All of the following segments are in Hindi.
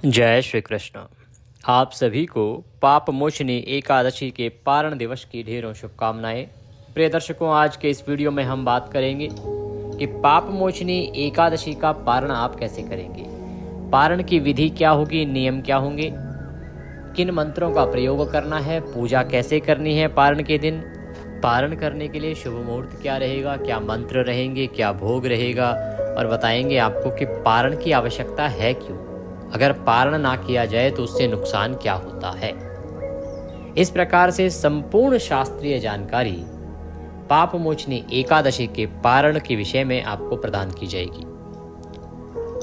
जय श्री कृष्ण। आप सभी को पाप मोचनी एकादशी के पारण दिवस की ढेरों शुभकामनाएं। प्रिय दर्शकों, आज के इस वीडियो में हम बात करेंगे कि पाप मोचनी एकादशी का पारण आप कैसे करेंगे, पारण की विधि क्या होगी, नियम क्या होंगे, किन मंत्रों का प्रयोग करना है, पूजा कैसे करनी है पारण के दिन, पारण करने के लिए शुभ मुहूर्त क्या रहेगा, क्या मंत्र रहेंगे, क्या भोग रहेगा, और बताएंगे आपको कि पारण की आवश्यकता है क्यों, अगर पारण ना किया जाए तो उससे नुकसान क्या होता है। इस प्रकार से संपूर्ण शास्त्रीय जानकारी पाप मोचनी एकादशी के पारण के विषय में आपको प्रदान की जाएगी।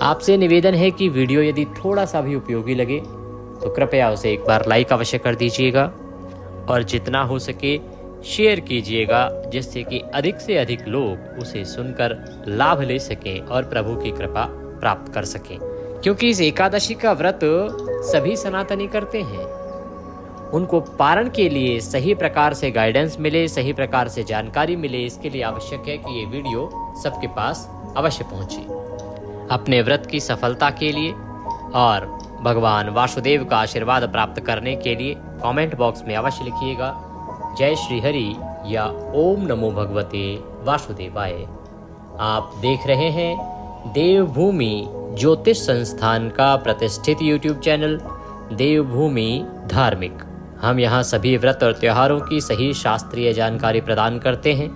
आपसे निवेदन है कि वीडियो यदि थोड़ा सा भी उपयोगी लगे तो कृपया उसे एक बार लाइक अवश्य कर दीजिएगा और जितना हो सके शेयर कीजिएगा, जिससे कि अधिक से अधिक लोग उसे सुनकर लाभ ले सकें और प्रभु की कृपा प्राप्त कर सकें। क्योंकि इस एकादशी का व्रत सभी सनातनी करते हैं, उनको पारण के लिए सही प्रकार से गाइडेंस मिले, सही प्रकार से जानकारी मिले, इसके लिए आवश्यक है कि ये वीडियो सबके पास अवश्य पहुंचे। अपने व्रत की सफलता के लिए और भगवान वासुदेव का आशीर्वाद प्राप्त करने के लिए कमेंट बॉक्स में अवश्य लिखिएगा जय श्री हरि या ओम नमो भगवते वासुदेवाय। आप देख रहे हैं देवभूमि ज्योतिष संस्थान का प्रतिष्ठित यूट्यूब चैनल देवभूमि धार्मिक। हम यहाँ सभी व्रत और त्योहारों की सही शास्त्रीय जानकारी प्रदान करते हैं।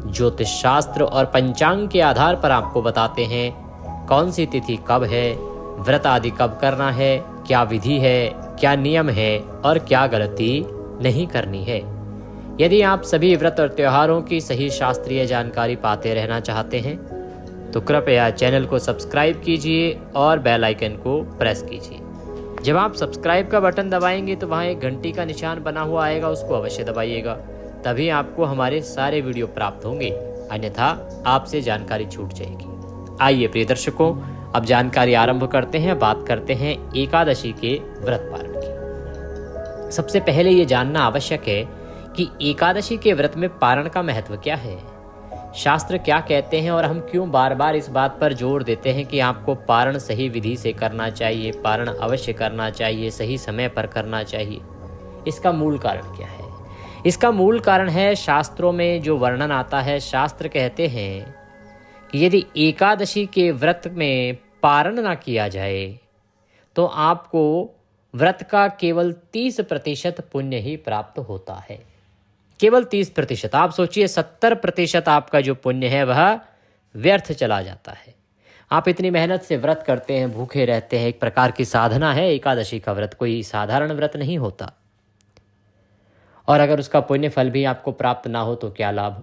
ज्योतिष शास्त्र और पंचांग के आधार पर आपको बताते हैं कौन सी तिथि कब है, व्रत आदि कब करना है, क्या विधि है, क्या नियम है और क्या गलती नहीं करनी है। यदि आप सभी व्रत और त्योहारों की सही शास्त्रीय जानकारी पाते रहना चाहते हैं तो कृपया चैनल को सब्सक्राइब कीजिए और बेल आइकन को प्रेस कीजिए। जब आप सब्सक्राइब का बटन दबाएंगे तो वहाँ एक घंटी का निशान बना हुआ आएगा, उसको अवश्य दबाइएगा, तभी आपको हमारे सारे वीडियो प्राप्त होंगे, अन्यथा आपसे जानकारी छूट जाएगी। आइए प्रिय दर्शकों, अब जानकारी आरंभ करते हैं। बात करते हैं एकादशी के व्रत पारण की। सबसे पहले ये जानना आवश्यक है कि एकादशी के व्रत में पारण का महत्व क्या है, शास्त्र क्या कहते हैं और हम क्यों बार बार इस बात पर जोर देते हैं कि आपको पारण सही विधि से करना चाहिए, पारण अवश्य करना चाहिए, सही समय पर करना चाहिए। इसका मूल कारण क्या है? इसका मूल कारण है शास्त्रों में जो वर्णन आता है। शास्त्र कहते हैं कि यदि एकादशी के व्रत में पारण ना किया जाए तो आपको व्रत का केवल 30% पुण्य ही प्राप्त होता है। केवल 30%। आप सोचिए 70% आपका जो पुण्य है वह व्यर्थ चला जाता है। आप इतनी मेहनत से व्रत करते हैं, भूखे रहते हैं, एक प्रकार की साधना है एकादशी का व्रत, कोई साधारण व्रत नहीं होता। और अगर उसका पुण्य फल भी आपको प्राप्त ना हो तो क्या लाभ।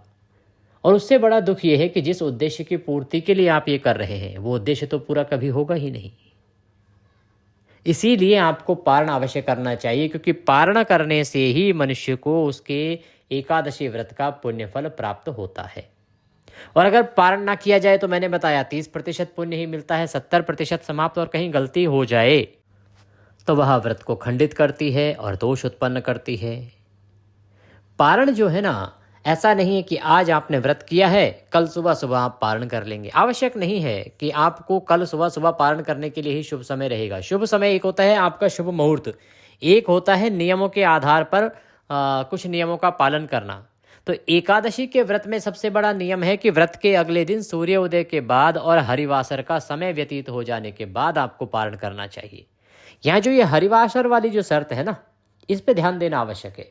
और उससे बड़ा दुख यह है कि जिस उद्देश्य की पूर्ति के लिए आप ये कर रहे हैं वो उद्देश्य तो पूरा कभी होगा ही नहीं। इसीलिए आपको पारण अवश्य करना चाहिए, क्योंकि पारण करने से ही मनुष्य को उसके एकादशी व्रत का पुण्य फल प्राप्त होता है। और अगर पारण ना किया जाए तो मैंने बताया 30% पुण्य ही मिलता है, 70% समाप्त, और कहीं गलती हो जाए तो वह व्रत को खंडित करती है और दोष उत्पन्न करती है। पारण जो है ना, ऐसा नहीं है कि आज आपने व्रत किया है कल सुबह सुबह आप पारण कर लेंगे। आवश्यक नहीं है कि आपको कल सुबह सुबह पारण करने के लिए ही शुभ समय रहेगा। शुभ समय एक होता है आपका शुभ मुहूर्त, एक होता है नियमों के आधार पर कुछ नियमों का पालन करना। तो एकादशी के व्रत में सबसे बड़ा नियम है कि व्रत के अगले दिन सूर्योदय के बाद और हरिवासर का समय व्यतीत हो जाने के बाद आपको पारण करना चाहिए। यहाँ जो ये हरिवासर वाली जो शर्त है ना, इस पे ध्यान देना आवश्यक है।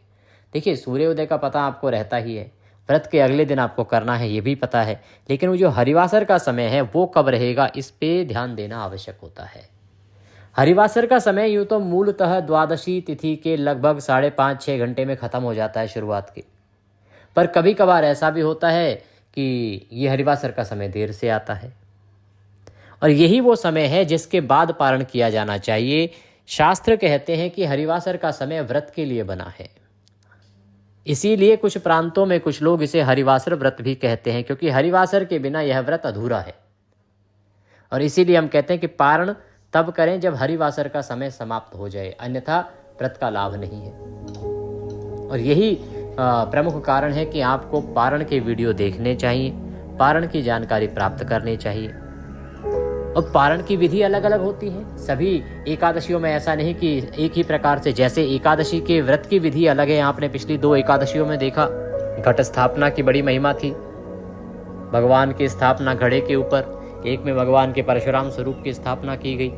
देखिए, सूर्योदय का पता आपको रहता ही है, व्रत के अगले दिन आपको करना है ये भी पता है, लेकिन वो जो हरिवासर का समय है वो कब रहेगा इस पे ध्यान देना आवश्यक होता है। हरिवासर का समय यूँ तो मूलतः द्वादशी तिथि के लगभग 5.5-6 घंटे में ख़त्म हो जाता है शुरुआत के, पर कभी कभार ऐसा भी होता है कि ये हरिवासर का समय देर से आता है, और यही वो समय है जिसके बाद पारण किया जाना चाहिए। शास्त्र कहते हैं कि हरिवासर का समय व्रत के लिए बना है, इसीलिए कुछ प्रांतों में कुछ लोग इसे हरिवासर व्रत भी कहते हैं, क्योंकि हरिवासर के बिना यह व्रत अधूरा है। और इसीलिए हम कहते हैं कि पारण तब करें जब हरिवासर का समय समाप्त हो जाए, अन्यथा व्रत का लाभ नहीं है। और यही प्रमुख कारण है कि आपको पारण के वीडियो देखने चाहिए, पारण की जानकारी प्राप्त करनी चाहिए। और पारण की विधि अलग अलग होती है। सभी एकादशियों में ऐसा नहीं कि एक ही प्रकार से, जैसे एकादशी के व्रत की विधि अलग है। आपने पिछली 2 एकादशियों में देखा, घट स्थापना की बड़ी महिमा थी, भगवान की स्थापना घड़े के ऊपर, एक में भगवान के परशुराम स्वरूप की स्थापना की गई।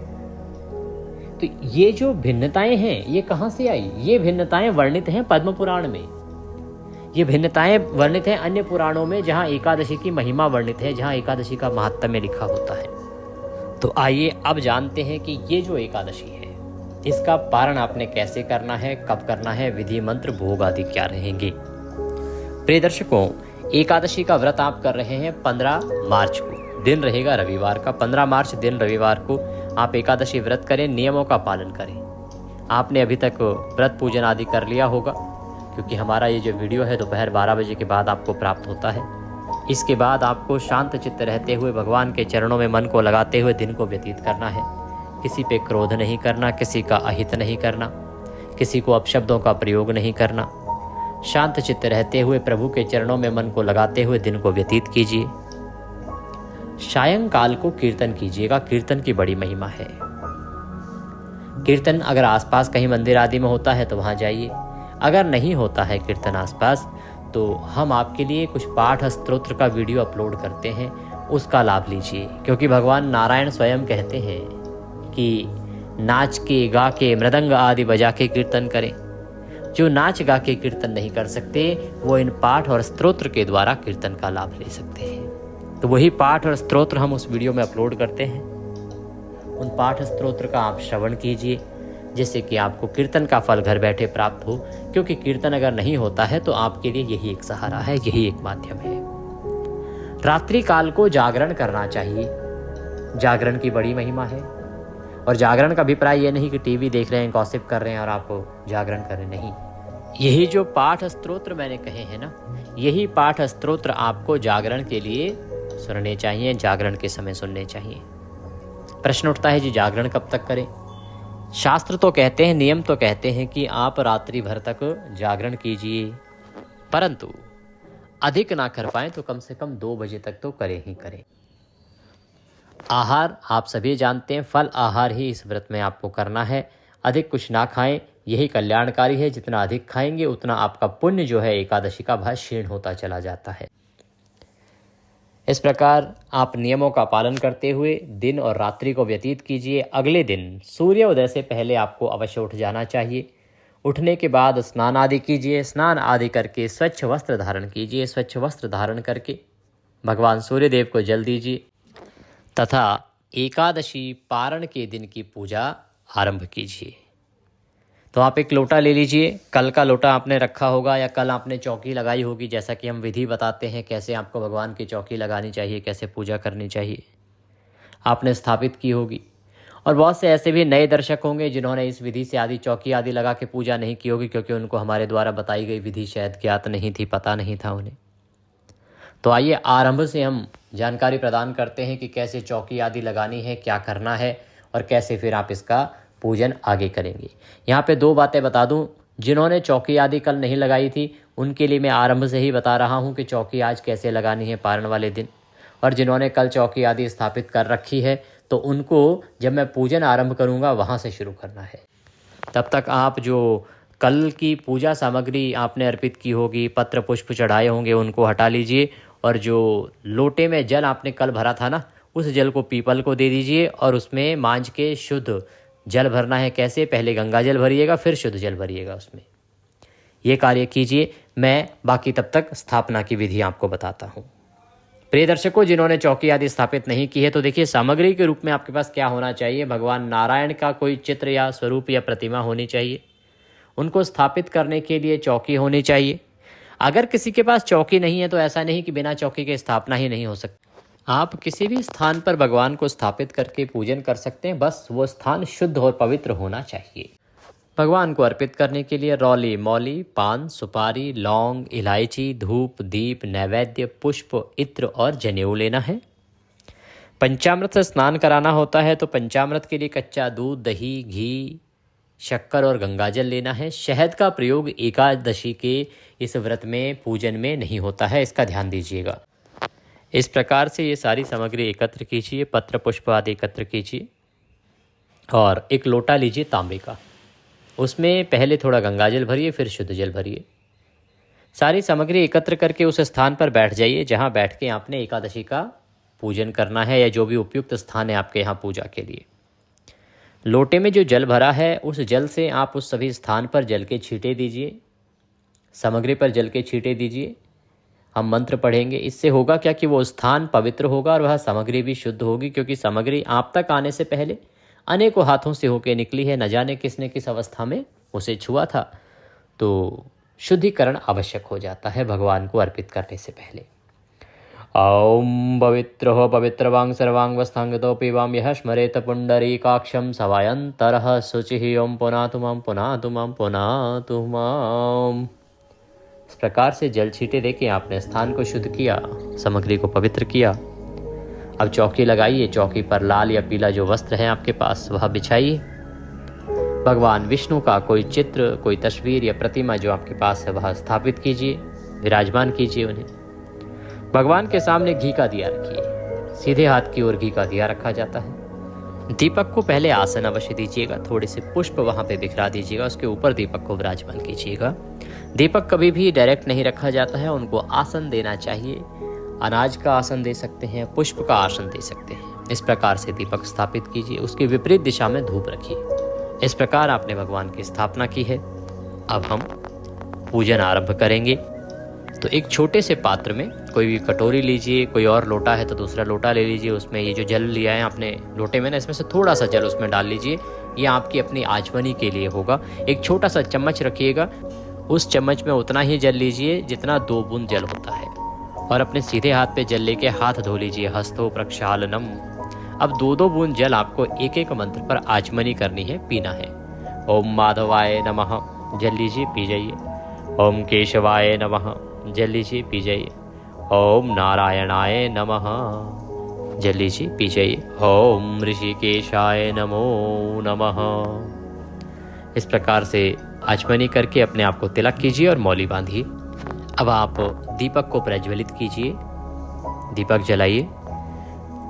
तो ये जो भिन्नताएं हैं ये कहां से आई? ये भिन्नताएं वर्णित हैं पद्म पुराण में, ये भिन्नताएं वर्णित हैं अन्य पुराणों में, जहां एकादशी की महिमा वर्णित है, जहां एकादशी का महात्म्य लिखा होता है। तो आइए अब जानते हैं कि ये जो एकादशी है इसका पारण आपने कैसे करना है, कब करना है, विधि मंत्र भोग आदि क्या रहेंगे। प्रिय दर्शकों, एकादशी का व्रत आप कर रहे हैं 15 मार्च को, दिन रहेगा रविवार का। 15 मार्च दिन रविवार को आप एकादशी व्रत करें, नियमों का पालन करें। आपने अभी तक व्रत पूजन आदि कर लिया होगा, क्योंकि हमारा ये जो वीडियो है दोपहर 12 बजे के बाद आपको प्राप्त होता है। इसके बाद आपको शांत चित्त रहते हुए भगवान के चरणों में मन को लगाते हुए दिन को व्यतीत करना है। किसी पे क्रोध नहीं करना, किसी का अहित नहीं करना, किसी को अपशब्दों का प्रयोग नहीं करना। शांत चित्त रहते हुए प्रभु के चरणों में मन को लगाते हुए दिन को व्यतीत कीजिए। सायंकाल को कीर्तन कीजिएगा, कीर्तन की बड़ी महिमा है। कीर्तन अगर आसपास कहीं मंदिर आदि में होता है तो वहां जाइए, अगर नहीं होता है कीर्तन आसपास तो हम आपके लिए कुछ पाठ स्तोत्र का वीडियो अपलोड करते हैं, उसका लाभ लीजिए। क्योंकि भगवान नारायण स्वयं कहते हैं कि नाच के, गा के, मृदंग आदि बजा के कीर्तन करें। जो नाच गा के कीर्तन नहीं कर सकते वो इन पाठ और स्तोत्र के द्वारा कीर्तन का लाभ ले सकते हैं। तो वही पाठ और स्तोत्र हम उस वीडियो में अपलोड करते हैं। उन पाठ स्तोत्र का आप श्रवण कीजिए, जिससे कि आपको कीर्तन का फल घर बैठे प्राप्त हो। क्योंकि कीर्तन अगर नहीं होता है तो आपके लिए यही एक सहारा है, यही एक माध्यम है। रात्रि काल को जागरण करना चाहिए, जागरण की बड़ी महिमा है। और जागरण का अभिप्राय यह नहीं कि टीवी देख रहे हैं, गॉसिप कर रहे हैं और आप जागरण कर रहे, नहीं। यही जो पाठ स्तोत्र मैंने कहे हैं ना, यही पाठ स्तोत्र आपको जागरण के लिए सुनने चाहिए, जागरण के समय सुनने चाहिए। प्रश्न उठता है जी जागरण कब तक करें? शास्त्र तो कहते हैं, नियम तो कहते हैं कि आप रात्रि भर तक जागरण कीजिए, परंतु अधिक ना कर पाए तो कम से कम 2 बजे तक तो करें ही करें। आहार आप सभी जानते हैं, फल आहार ही इस व्रत में आपको करना है। अधिक कुछ ना खाएं, यही कल्याणकारी है। जितना अधिक खाएंगे उतना आपका पुण्य जो है एकादशी का भार क्षीण होता चला जाता है। इस प्रकार आप नियमों का पालन करते हुए दिन और रात्रि को व्यतीत कीजिए। अगले दिन सूर्योदय से पहले आपको अवश्य उठ जाना चाहिए। उठने के बाद स्नान आदि कीजिए, स्नान आदि करके स्वच्छ वस्त्र धारण कीजिए। स्वच्छ वस्त्र धारण करके भगवान सूर्यदेव को जल दीजिए तथा एकादशी पारण के दिन की पूजा आरंभ कीजिए। तो आप एक लोटा ले लीजिए, कल का लोटा आपने रखा होगा या कल आपने चौकी लगाई होगी, जैसा कि हम विधि बताते हैं कैसे आपको भगवान की चौकी लगानी चाहिए, कैसे पूजा करनी चाहिए, आपने स्थापित की होगी। और बहुत से ऐसे भी नए दर्शक होंगे जिन्होंने इस विधि से आदि चौकी आदि लगा के पूजा नहीं की होगी, क्योंकि उनको हमारे द्वारा बताई गई विधि शायद ज्ञात नहीं थी, पता नहीं था उन्हें। तो आइए आरंभ से हम जानकारी प्रदान करते हैं कि कैसे चौकी आदि लगानी है, क्या करना है और कैसे फिर आप इसका पूजन आगे करेंगे। यहाँ पे 2 बातें बता दूं, जिन्होंने चौकी आदि कल नहीं लगाई थी उनके लिए मैं आरंभ से ही बता रहा हूँ कि चौकी आज कैसे लगानी है पारण वाले दिन। और जिन्होंने कल चौकी आदि स्थापित कर रखी है तो उनको जब मैं पूजन आरंभ करूँगा वहाँ से शुरू करना है। तब तक आप जो कल की पूजा सामग्री आपने अर्पित की होगी, पत्र पुष्प चढ़ाए होंगे, उनको हटा लीजिए। और जो लोटे में जल आपने कल भरा था ना, उस जल को पीपल को दे दीजिए और उसमें मांझ के शुद्ध जल भरना है। कैसे? पहले गंगा जल भरिएगा, फिर शुद्ध जल भरिएगा उसमें। ये कार्य कीजिए। मैं बाकी तब तक स्थापना की विधि आपको बताता हूँ। प्रिय दर्शकों, जिन्होंने चौकी आदि स्थापित नहीं की है तो देखिए सामग्री के रूप में आपके पास क्या होना चाहिए। भगवान नारायण का कोई चित्र या स्वरूप या प्रतिमा होनी चाहिए। उनको स्थापित करने के लिए चौकी होनी चाहिए। अगर किसी के पास चौकी नहीं है तो ऐसा नहीं कि बिना चौकी के स्थापना ही नहीं हो सकती। आप किसी भी स्थान पर भगवान को स्थापित करके पूजन कर सकते हैं, बस वो स्थान शुद्ध और पवित्र होना चाहिए। भगवान को अर्पित करने के लिए रौली, मौली, पान, सुपारी, लौंग, इलायची, धूप, दीप, नैवेद्य, पुष्प, इत्र और जनेऊ लेना है। पंचामृत से स्नान कराना होता है तो पंचामृत के लिए कच्चा दूध, दही, घी, शक्कर और गंगाजल लेना है। शहद का प्रयोग एकादशी के इस व्रत में पूजन में नहीं होता है, इसका ध्यान दीजिएगा। इस प्रकार से ये सारी सामग्री एकत्र कीजिए, पत्र पुष्प आदि एकत्र कीजिए और एक लोटा लीजिए तांबे का। उसमें पहले थोड़ा गंगाजल भरिए, फिर शुद्ध जल भरिए। सारी सामग्री एकत्र करके उस स्थान पर बैठ जाइए जहाँ बैठ के आपने एकादशी का पूजन करना है या जो भी उपयुक्त स्थान है आपके यहाँ पूजा के लिए। लोटे में जो जल भरा है उस जल से आप उस सभी स्थान पर जल के छींटे दीजिए, सामग्री पर जल के छींटे दीजिए। हम मंत्र पढ़ेंगे, इससे होगा क्या कि वो स्थान पवित्र होगा और वह सामग्री भी शुद्ध होगी, क्योंकि सामग्री आप तक आने से पहले अनेकों हाथों से होकर निकली है, न जाने किसने किस अवस्था में उसे छुआ था। तो शुद्धिकरण आवश्यक हो जाता है भगवान को अर्पित करने से पहले। ओम पवित्र हो पवित्रवांग सर्वांग वस्तांगतो पिवाम यह स्मरेत पुंडरीकाक्षम सवायंतरः शुचिः ओम पुनातु मां पुनातु मां पुनातु मां। इस प्रकार से जल छींटे देके आपने स्थान को शुद्ध किया, सामग्री को पवित्र किया। अब चौकी लगाइए, चौकी पर लाल या पीला जो वस्त्र है आपके पास वह बिछाइए। भगवान विष्णु का कोई चित्र, कोई तस्वीर या प्रतिमा जो आपके पास है वह स्थापित कीजिए, विराजमान कीजिए उन्हें। भगवान के सामने घी का दिया रखिए, सीधे हाथ की ओर घी का दिया रखा जाता है। दीपक को पहले आसन अवश्य दीजिएगा, थोड़े से पुष्प वहां पे बिखरा दीजिएगा, उसके ऊपर दीपक को विराजमान कीजिएगा। दीपक कभी भी डायरेक्ट नहीं रखा जाता है, उनको आसन देना चाहिए। अनाज का आसन दे सकते हैं, पुष्प का आसन दे सकते हैं। इस प्रकार से दीपक स्थापित कीजिए, उसके विपरीत दिशा में धूप रखिए। इस प्रकार आपने भगवान की स्थापना की है। अब हम पूजन आरंभ करेंगे। तो एक छोटे से पात्र में कोई भी कटोरी लीजिए, कोई और लोटा है तो दूसरा लोटा ले लीजिए। उसमें ये जो जल लिया है आपने लोटे में ना, इसमें से थोड़ा सा जल उसमें डाल लीजिए। ये आपकी अपनी आचमनी के लिए होगा। एक छोटा सा चम्मच रखिएगा, उस चम्मच में उतना ही जल लीजिए जितना 2 बूंद जल होता है, और अपने सीधे हाथ पे जल लेके हाथ धो लीजिए। हस्तो प्रक्षालनम। अब 2-2 बूंद जल आपको एक एक मंत्र पर आचमनी करनी है, पीना है। ओम माधवाय नमः, जल लीजिए, पी जाइए। ओम केशवाय नमः, जल लीजिए, पी जाइए। ओम नारायणाय नमः, जल लीजिए, पी जाइए। ओम ऋषिकेशाय नमो नमः। इस प्रकार से आचमनी करके अपने आप को तिलक कीजिए और मौली बांधिए। अब आप दीपक को प्रज्वलित कीजिए, दीपक जलाइए।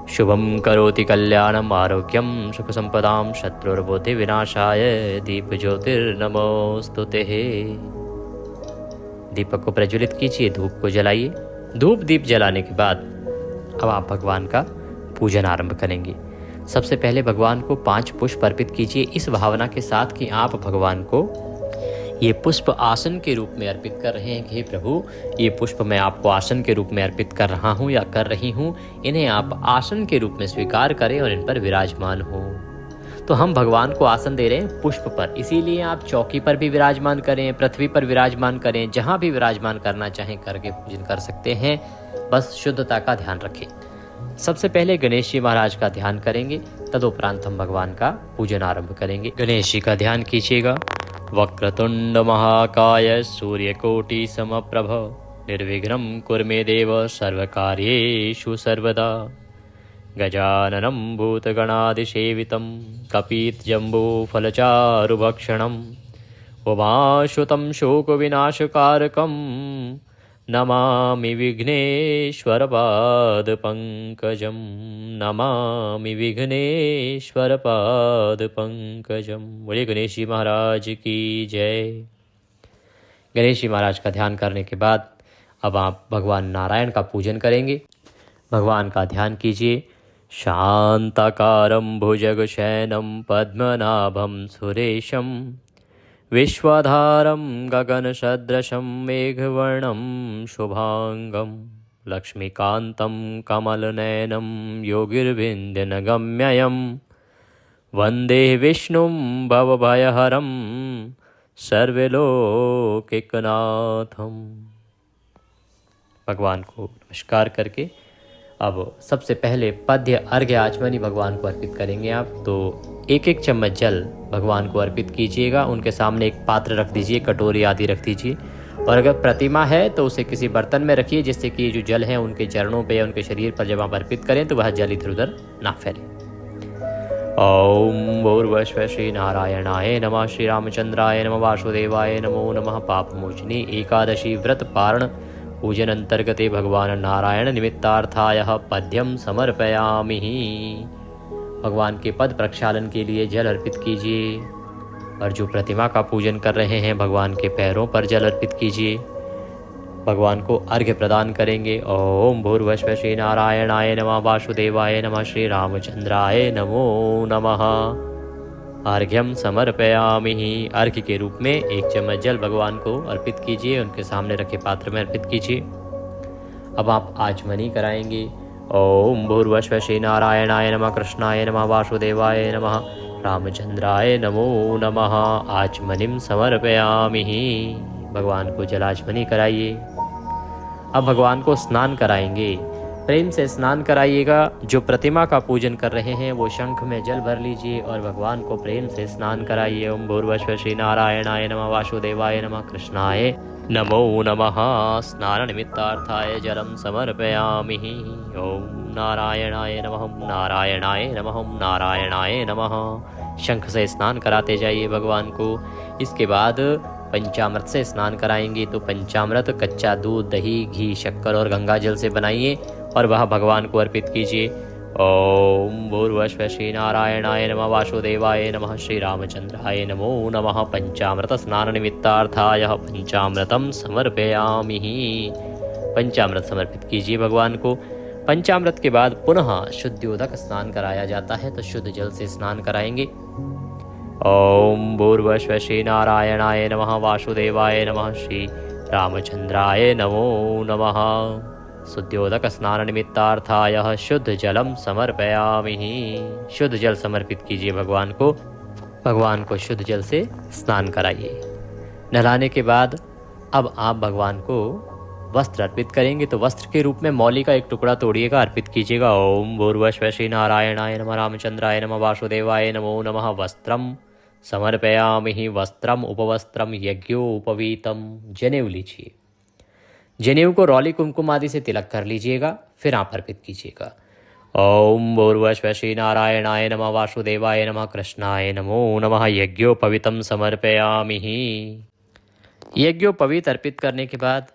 शुभम करोति कल्याणम आरोग्यम सुख संपदाम शत्रुर्बुद्धि विनाशाय दीप ज्योतिर्नमोस्तुते। दीपक को प्रज्वलित कीजिए, धूप को जलाइए। धूप दीप जलाने के बाद अब आप भगवान का पूजन आरंभ करेंगे। सबसे पहले भगवान को 5 पुष्प अर्पित कीजिए, इस भावना के साथ कि आप भगवान को ये पुष्प आसन के रूप में अर्पित कर रहे हैं। हे प्रभु, ये पुष्प मैं आपको आसन के रूप में अर्पित कर रहा हूँ या कर रही हूँ, इन्हें आप आसन के रूप में स्वीकार करें और इन पर विराजमान हो। तो हम भगवान को आसन दे रहे हैं पुष्प पर, इसीलिए आप चौकी पर भी विराजमान करें, पृथ्वी पर विराजमान करें, जहाँ भी विराजमान करना चाहें करके पूजन कर सकते हैं। बस शुद्धता का ध्यान रखें। सबसे पहले गणेश जी महाराज का ध्यान करेंगे, तदुपरांत हम भगवान का पूजन आरंभ करेंगे। गणेश जी का ध्यान कीजिएगा। वक्रतुंड महाकाय सूर्यकोटि समप्रभ निर्विघ्नं कुरु मे देव सर्वकार्येषु सर्वदा। गजाननं भूतगणादिसेवितं कपितजम्बूफलचारुभक्षणं उमाश्रुतं शोकविनाशकारकं नमामि विघ्नेश्वरपादपङ्कजं। नमामि विघ्नेश्वरपादपङ्कजं। बोलिए गणेश जी महाराज की जय। गणेश जी महाराज का ध्यान करने के बाद अब आप भगवान नारायण का पूजन करेंगे। भगवान का ध्यान कीजिए। शांताकारं भुजगशयनं पद्मनाभं सुरेशं विश्वाधारं गगनसदृशं मेघवर्णं शुभांगं लक्ष्मीकान्तं कमलनयनं योगिर्विन्द्यनगम्यं वन्दे विष्णुं भवभयहरं सर्वलोकैकनाथं। भगवान को नमस्कार करके अब सबसे पहले पद्य अर्घ्य आचमनी भगवान को अर्पित करेंगे आप। तो एक एक चम्मच जल भगवान को अर्पित कीजिएगा। उनके सामने एक पात्र रख दीजिए, कटोरी आदि रख दीजिए, और अगर प्रतिमा है तो उसे किसी बर्तन में रखिए, जिससे कि जो जल है उनके चरणों पे या उनके शरीर पर जब आप अर्पित करें तो वह जल इधर उधर ना फैले। ओम भूर्भुवः श्री नारायणाय नमः, श्री रामचंद्राय नमः, वासुदेवाय नमो नमः। पापमोचनी एकादशी व्रत पारण पूजन अंतर्गते भगवान नारायण निमित्तार्थाय पद्यम समर्पयामि। भगवान के पद प्रक्षालन के लिए जल अर्पित कीजिए। और जो प्रतिमा का पूजन कर रहे हैं भगवान के पैरों पर जल अर्पित कीजिए। भगवान को अर्घ्य प्रदान करेंगे। ओम भूर्भुवः श्री नारायणाय नमः वासुदेवाय नमः श्री रामचंद्राय नमो नमः। अर्घ्यम समर्पयामि। अर्घ्य के रूप में 1 चम्मच जल भगवान को अर्पित कीजिए। उनके सामने रखे पात्र में अर्पित कीजिए। अब आप आचमनी कराएंगे। ओम भूर्भुवः श्री नारायणाय नमः कृष्णाय नमः वासुदेवाय नमः रामचंद्राय नमो नमः। आचमनिम समर्पयामि। भगवान को जलाचमनी कराइए। अब भगवान को स्नान कराएंगे। प्रेम से स्नान कराइएगा। जो प्रतिमा का पूजन कर रहे हैं वो शंख में जल भर लीजिए और भगवान को प्रेम से स्नान कराइए। ओम भूर्भुवः श्री नारायणाय नमः वासुदेवाय नमः कृष्णाय नमो नमः। स्नान निमित्तार्थाय जलम समर्पयामि। ओम नारायणाय नमः नारायणाय नमः नारायणाय नमः। शंख से स्नान कराते जाइए भगवान को। इसके बाद पंचामृत से स्नान कराएंगे। तो पंचामृत कच्चा दूध, दही, घी, शक्कर और गंगा जल से बनाइए और वह भगवान को अर्पित कीजिए। ओम भूर्भुवः श्री नारायणाय नमः वासुदेवाय नमः श्री रामचंद्राय नमो नमः। पंचामृत स्नान निमित्तार्थाय पंचामृतम समर्पयामि। पंचामृत समर्पित कीजिए भगवान को। पंचामृत के बाद पुनः शुद्धियोदक स्नान कराया जाता है। तो शुद्ध जल से स्नान कराएंगे। ओम भूर्भुवः श्री नारायणाय नमः वासुदेवाय नमः श्री रामचंद्राय नमो नमः। शुद्धियोदक स्नान निमित्तार्थाय शुद्ध जलम समर्पयामि। शुद्ध जल समर्पित कीजिए भगवान को। भगवान को शुद्ध जल से स्नान कराइए। नहलाने के बाद अब आप भगवान को वस्त्र अर्पित करेंगे। तो वस्त्र के रूप में मौली का 1 टुकड़ा तोड़िएगा, अर्पित कीजिएगा। ओम भूर्भुवः श्री नारायणाय नमः रामचंद्राय नमः वासुदेवाय नमो नमः। वस्त्रम समर्पयामि। वस्त्रम उपवस्त्रम यज्ञोपवीतम। जनेऊ लीजिए। जनेऊ को रौली कुमकुम आदि से तिलक कर लीजिएगा, फिर आप अर्पित कीजिएगा। ओम भूर्भुवः श्री नारायणाय नमः वासुदेवाय नमः कृष्णाय नमो नमः। यज्ञोपवीतम समर्पयामि। यज्ञोपवीत अर्पित करने के बाद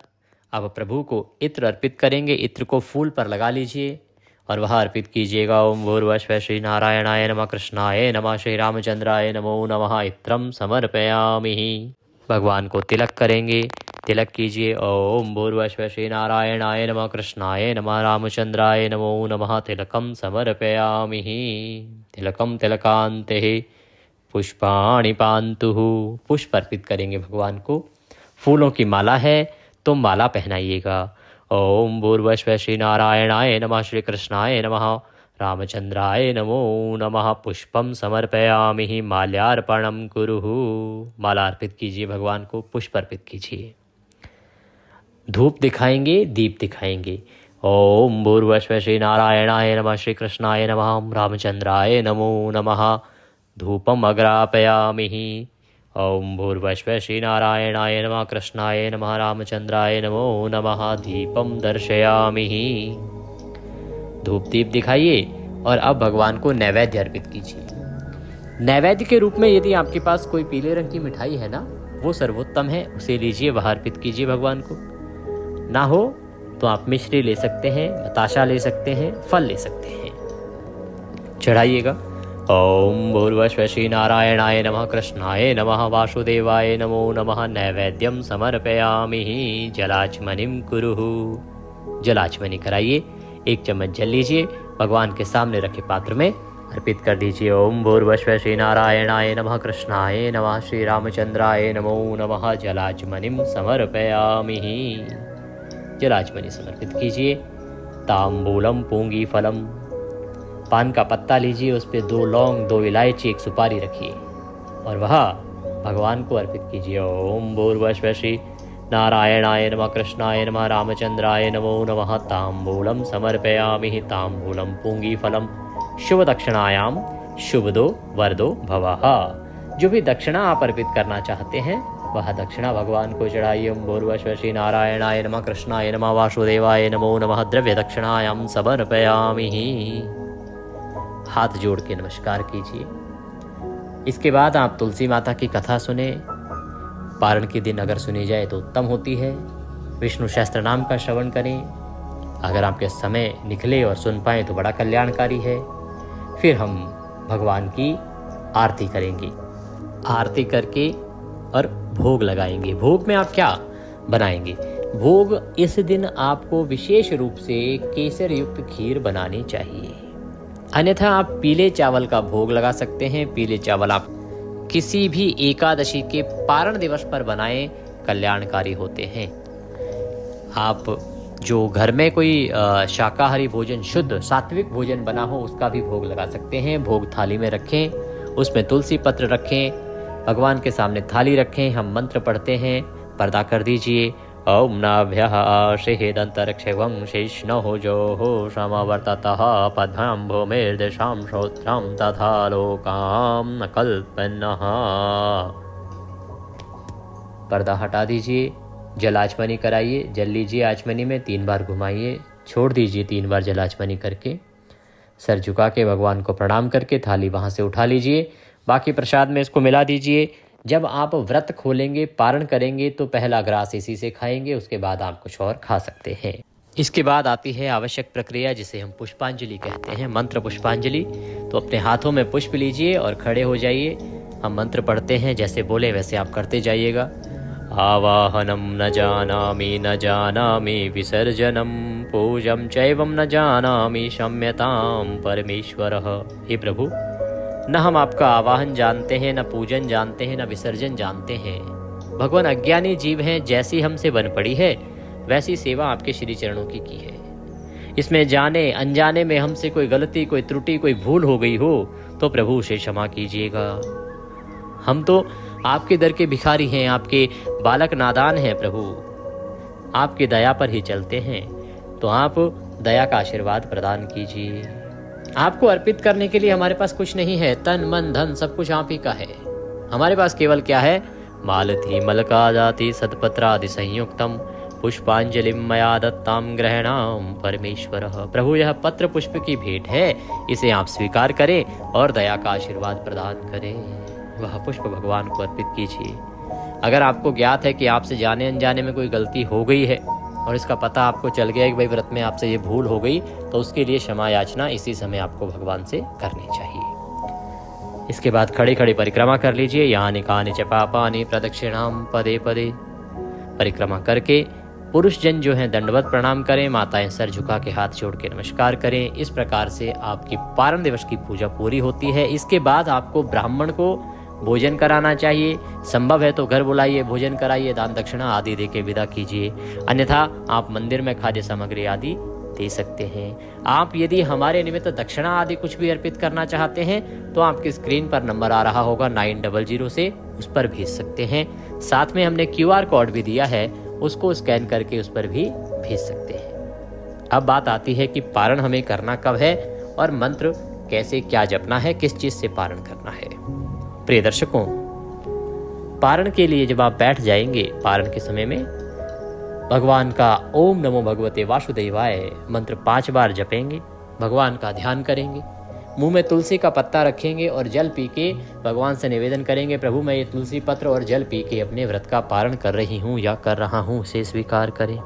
अब प्रभु को इत्र अर्पित करेंगे। इत्र को फूल पर लगा लीजिए और वह अर्पित कीजिएगा। ओम भूर्भुवः श्री नारायणाय नमः कृष्णाय नमः श्री रामचंद्राय नमो नमः। इत्रम समर्पयामि। भगवान को तिलक करेंगे, तिलक कीजिए। ओम भूर्भुवः श्री नारायणाय नमः कृष्णाय नमः रामचंद्राय नमो नमः। तिलकम समर्पयामि। तिलकम तिलकान्ते पुष्पाणि पान्तु। पुष्प अर्पित करेंगे भगवान को। फूलों की माला है तो माला पहनाइएगा। ओम भूर्भुवः श्री नारायणाय नमः श्री कृष्णाय नमः रामचंद्राय नमो नमः। पुष्पम समर्पयामि। माल्यार्पणम कुरुः। माला अर्पित कीजिए भगवान को। पुष्प अर्पित कीजिए। धूप दिखाएंगे, दीप दिखाएंगे। ओम भूर्भुवः श्री नारायणाय नमः श्री कृष्णाय नमः रामचंद्राय नमो नमः। धूपम अग्रापयामि। ओम भूर्भुवः श्री नारायणाय नमः कृष्णाय नमः रामचंद्राय नमो नमः। दीपम दर्शयामि। धूप दीप दिखाइए और अब भगवान को नैवेद्य अर्पित कीजिए। नैवेद्य के रूप में यदि आपके पास कोई पीले रंग की मिठाई है ना, वो सर्वोत्तम है, उसे लीजिए, वह अर्पित कीजिए भगवान को। ना हो तो आप मिश्री ले सकते हैं, बताशा ले सकते हैं, फल ले सकते हैं, चढ़ाइएगा। ओम भूर्भुवः श्री नारायणाय नमः कृष्णाय नमः वासुदेवाय नमो नमः। नैवेद्यम समर्पयामि। जलाचमनिम कुरुः। जलाचमनी कराइए। 1 चम्मच जल लीजिए, भगवान के सामने रखे पात्र में अर्पित कर दीजिए। ओम भूर्भुवः श्री नारायणाय नमः कृष्णाय नमः श्री रामचंद्राय नमो नमः। जलाचमनिम समर्पयामि। जलाचमनी समर्पित कीजिए। तांबूलम पूंगी फलम। पान का पत्ता लीजिए, उस पर 2 लौंग, 2 इलायची, 1 सुपारी रखिए और वह भगवान को अर्पित कीजिए। ओम भूर्भुवः श्री नारायणाय नमः कृष्णाय नमः रामचंद्राय नमो नमः। तांबूलम समर्पयामि। तांबूलम पूंगी फलम। शुभ दक्षिणायाम शुभदो वरदो भवः। जो भी दक्षिणा आप अर्पित करना चाहते हैं वह दक्षिणा भगवान को चढ़ाइए। ओम भूर्भुवः श्री नारायणाय नमः कृष्णाय नमः वासुदेवाय नमो नमः। द्रव्य दक्षिणायाम समर्पयामि। हाथ जोड़ के नमस्कार कीजिए। इसके बाद आप तुलसी माता की कथा सुने। पारण के दिन अगर सुनी जाए तो उत्तम होती है। विष्णु सहस्त्र नाम का श्रवण करें। अगर आपके समय निकले और सुन पाएँ तो बड़ा कल्याणकारी है। फिर हम भगवान की आरती करेंगे। आरती करके और भोग लगाएंगे। भोग में आप क्या बनाएंगे? भोग इस दिन आपको विशेष रूप से केसर युक्त खीर बनानी चाहिए। अन्यथा आप पीले चावल का भोग लगा सकते हैं। पीले चावल आप किसी भी एकादशी के पारण दिवस पर बनाएं, कल्याणकारी होते हैं। आप जो घर में कोई शाकाहारी भोजन, शुद्ध सात्विक भोजन बना हो, उसका भी भोग लगा सकते हैं। भोग थाली में रखें, उसमें तुलसी पत्र रखें, भगवान के सामने थाली रखें। हम मंत्र पढ़ते हैं। पर्दा कर दीजिए। ओम नाभ्यः शेहेदंतरक्षेवं शेष्णो जो हो समवर्ततः पद्भ्यां भूमिर्दिशां श्रोत्रं तथा लोकां न कल्पनः। पर्दा हटा दीजिए। जल आचमनी कराइए। जल लीजिए, आचमनी में 3 बार घुमाइए, छोड़ दीजिए 3 बार जल आचमनी करके। सर झुका के भगवान को प्रणाम करके थाली वहाँ से उठा लीजिए। बाकी प्रसाद में इसको मिला दीजिए। जब आप व्रत खोलेंगे, पारण करेंगे, तो पहला ग्रास इसी से खाएंगे। उसके बाद आप कुछ और खा सकते हैं। इसके बाद आती है आवश्यक प्रक्रिया, जिसे हम पुष्पांजलि कहते हैं, मंत्र पुष्पांजलि। तो अपने हाथों में पुष्प लीजिए और खड़े हो जाइए। हम मंत्र पढ़ते हैं, जैसे बोले वैसे आप करते जाइएगा। आवाहनम न जानामि विसर्जनम पूजम चैवम न जानामि क्षम्यताम परमेश्वरः। हे प्रभु, न हम आपका आवाहन जानते हैं, न पूजन जानते हैं, न विसर्जन जानते हैं। भगवान अज्ञानी जीव हैं। जैसी हमसे बन पड़ी है वैसी सेवा आपके श्री चरणों की है। इसमें जाने अनजाने में हमसे कोई गलती, कोई त्रुटि, कोई भूल हो गई हो तो प्रभु उसे क्षमा कीजिएगा। हम तो आपके दर के भिखारी हैं, आपके बालक नादान हैं प्रभु। आपकी दया पर ही चलते हैं, तो आप दया का आशीर्वाद प्रदान कीजिए। आपको अर्पित करने के लिए हमारे पास कुछ नहीं है। तन मन धन सब कुछ आप ही का है। हमारे पास केवल क्या है? मालती मलका जाति सतपत्रादि संयुक्तम पुष्पांजलिम मया दत्ताम ग्रहणाम परमेश्वरः। प्रभु, यह पत्र पुष्प की भेंट है, इसे आप स्वीकार करें और दया का आशीर्वाद प्रदान करें। वह पुष्प भगवान को अर्पित कीजिए। अगर आपको ज्ञात है कि आपसे जाने अनजाने में कोई गलती हो गई है और इसका पता आपको चल गया कि भाई व्रत में आपसे ये भूल हो गई, तो उसके लिए क्षमा याचना इसी समय आपको भगवान से करनी चाहिए। इसके बाद खड़े खड़े परिक्रमा कर लीजिए। यानि कानि च पापानि प्रदक्षिणाम पदे पदे। परिक्रमा करके पुरुष जन जो हैं दंडवत प्रणाम करें, माताएं सर झुका के हाथ जोड़ के नमस्कार करें। इस प्रकार से आपकी पारण दिवस की पूजा पूरी होती है। इसके बाद आपको ब्राह्मण को भोजन कराना चाहिए। संभव है तो घर बुलाइए, भोजन कराइए, दान दक्षिणा आदि दे के विदा कीजिए। अन्यथा आप मंदिर में खाद्य सामग्री आदि दे सकते हैं। आप यदि हमारे निमित्त दक्षिणा आदि कुछ भी अर्पित करना चाहते हैं तो आपकी स्क्रीन पर नंबर आ रहा होगा 900 से, उस पर भेज सकते हैं। साथ में हमने QR कोड भी दिया है, उसको स्कैन करके उस पर भी भेज सकते हैं। अब बात आती है कि पारण हमें करना कब है और मंत्र कैसे क्या जपना है, किस चीज से पारण करना है। प्रिय दर्शकों, पारण के लिए जब आप बैठ जाएंगे, पारण के समय में भगवान का ओम नमो भगवते वासुदेवाय मंत्र 5 बार जपेंगे, भगवान का ध्यान करेंगे, मुंह में तुलसी का पत्ता रखेंगे और जल पी के भगवान से निवेदन करेंगे, प्रभु मैं ये तुलसी पत्र और जल पी के अपने व्रत का पारण कर रही हूँ या कर रहा हूँ, उसे स्वीकार करें।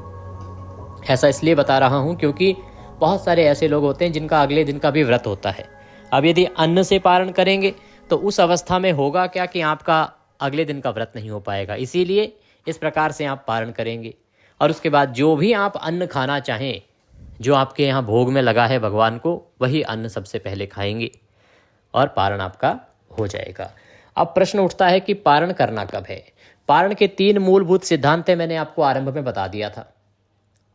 ऐसा इसलिए बता रहा हूँ क्योंकि बहुत सारे ऐसे लोग होते हैं जिनका अगले दिन का भी व्रत होता है। अब यदि अन्न से पारण करेंगे तो उस अवस्था में होगा क्या कि आपका अगले दिन का व्रत नहीं हो पाएगा। इसीलिए इस प्रकार से आप पारण करेंगे और उसके बाद जो भी आप अन्न खाना चाहें, जो आपके यहाँ भोग में लगा है भगवान को, वही अन्न सबसे पहले खाएंगे और पारण आपका हो जाएगा। अब प्रश्न उठता है कि पारण करना कब है। पारण के 3 मूलभूत सिद्धांत मैंने आपको आरंभ में बता दिया था।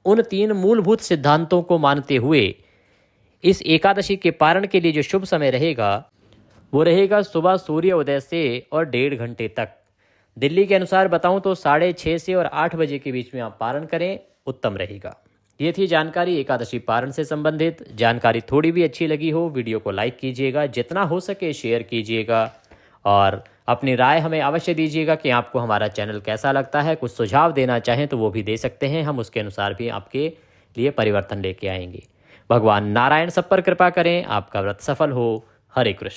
उन 3 मूलभूत सिद्धांतों को मानते हुए इस एकादशी के पारण के लिए जो शुभ समय रहेगा वो रहेगा सुबह सूर्य उदय से और 1.5 घंटे तक। दिल्ली के अनुसार बताऊं तो 6:30 से और 8 बजे के बीच में आप पारण करें, उत्तम रहेगा। ये थी जानकारी एकादशी पारण से संबंधित। जानकारी थोड़ी भी अच्छी लगी हो, वीडियो को लाइक कीजिएगा, जितना हो सके शेयर कीजिएगा और अपनी राय हमें अवश्य दीजिएगा कि आपको हमारा चैनल कैसा लगता है। कुछ सुझाव देना चाहें तो वो भी दे सकते हैं, हम उसके अनुसार भी आपके लिए परिवर्तन लेके आएंगे। भगवान नारायण सब पर कृपा करें, आपका व्रत सफल हो। हरे कृष्ण।